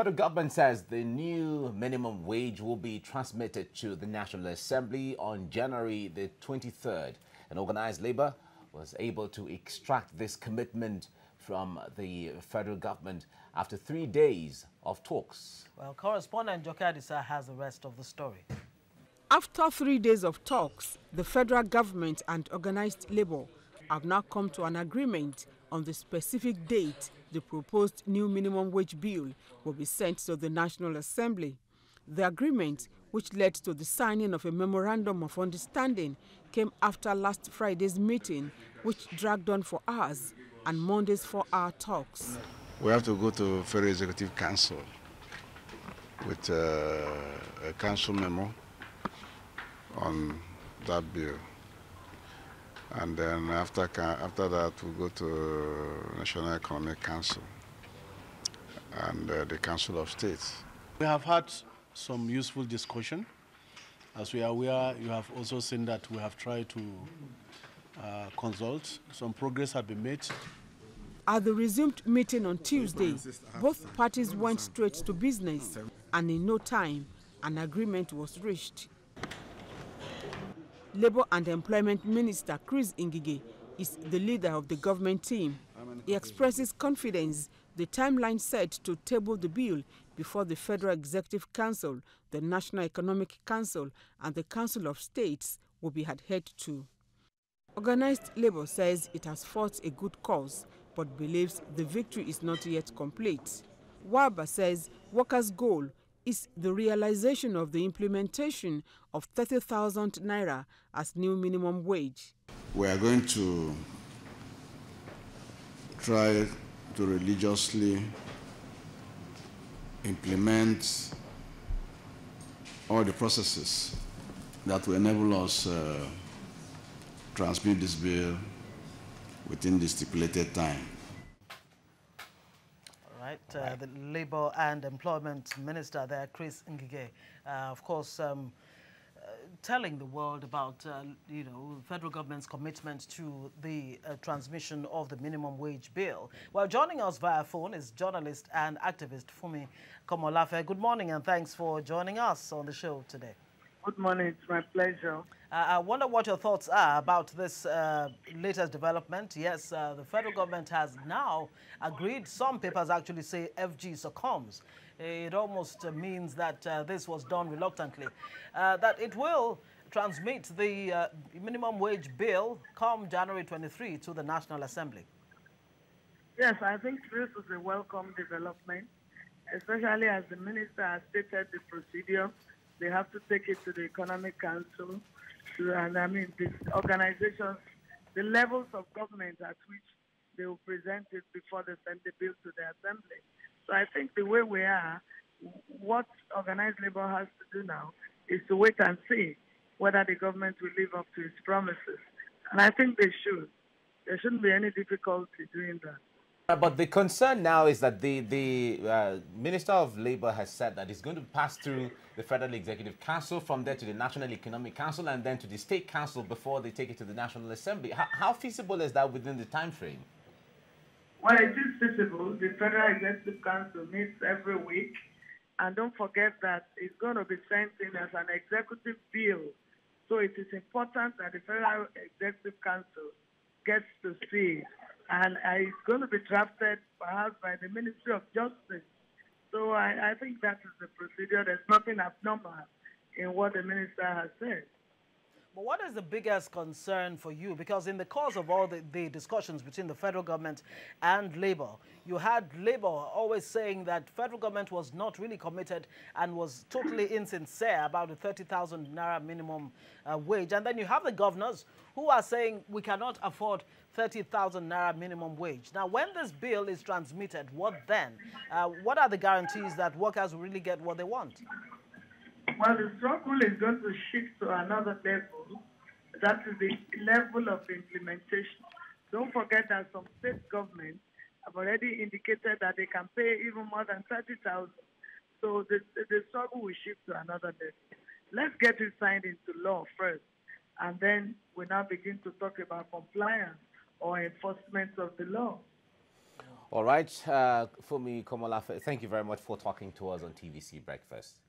The government says the new minimum wage will be transmitted to the National Assembly on January the 23rd. And organized labor was able to extract this commitment from the federal government after 3 days of talks. Well, correspondent Jokadisa has the rest of the story. After 3 days of talks, the federal government and organized labor have now come to an agreement on the specific date the proposed new minimum wage bill will be sent to the National Assembly. The agreement, which led to the signing of a memorandum of understanding, came after last Friday's meeting, which dragged on for hours, and Monday's 4-hour talks. We have to go to Federal Executive Council with a council memo on that bill. And then after that, we'll go to National Economic Council and the Council of States. We have had some useful discussion. As we are aware, you have also seen that we have tried to consult. Some progress has been made. At the resumed meeting on Tuesday, both parties went straight to business, and in no time, an agreement was reached. Labour and Employment Minister Chris Ngige is the leader of the government team. He expresses confidence the timeline set to table the bill before the Federal Executive Council, the National Economic Council, and the Council of States will be adhered to. Organized Labour says it has fought a good cause, but believes the victory is not yet complete. Waba says workers' goal is the realization of the implementation of 30,000 naira as new minimum wage. We are going to try to religiously implement all the processes that will enable us transmit this bill within the stipulated time. The Labour and Employment Minister there, Chris Ngige, of course, telling the world about, the federal government's commitment to the transmission of the minimum wage bill. Well, joining us via phone is journalist and activist Fumi Komolafe. Good morning and thanks for joining us on the show today. Good morning, it's my pleasure. I wonder what your thoughts are about this latest development. Yes, the federal government has now agreed. Some papers actually say FG succumbs. It almost means that this was done reluctantly. That it will transmit the minimum wage bill come January 23 to the National Assembly. Yes, I think this is a welcome development, especially as the minister has stated the procedure. They have to take it to the Economic Council, and I mean, these organizations, the levels of government at which they will present it before they send the bill to the Assembly. So I think the way we are, what organized labor has to do now is to wait and see whether the government will live up to its promises. And I think they should. There shouldn't be any difficulty doing that. But the concern now is that the Minister of Labour has said that it's going to pass through the Federal Executive Council, from there to the National Economic Council, and then to the State Council before they take it to the National Assembly. How feasible is that within the time frame? Well, it is feasible. The Federal Executive Council meets every week. And don't forget that it's going to be sent in as an executive bill. So it is important that the Federal Executive Council gets to see it. And it's going to be drafted perhaps by the Ministry of Justice. So I think that is the procedure. There's nothing abnormal in what the minister has said. But what is the biggest concern for you? Because in the course of all the discussions between the federal government and Labour, you had Labour always saying that federal government was not really committed and was totally insincere about the 30,000 naira minimum wage. And then you have the governors who are saying we cannot afford 30,000 naira minimum wage. Now, when this bill is transmitted, what then? What are the guarantees that workers will really get what they want? Well, the struggle is going to shift to another level. That is the level of implementation. Don't forget that some state governments have already indicated that they can pay even more than 30,000. So the struggle will shift to another level. Let's get it signed into law first, and then we now begin to talk about compliance or enforcement of the law. All right, Fumi Komolafe, thank you very much for talking to us on TVC Breakfast.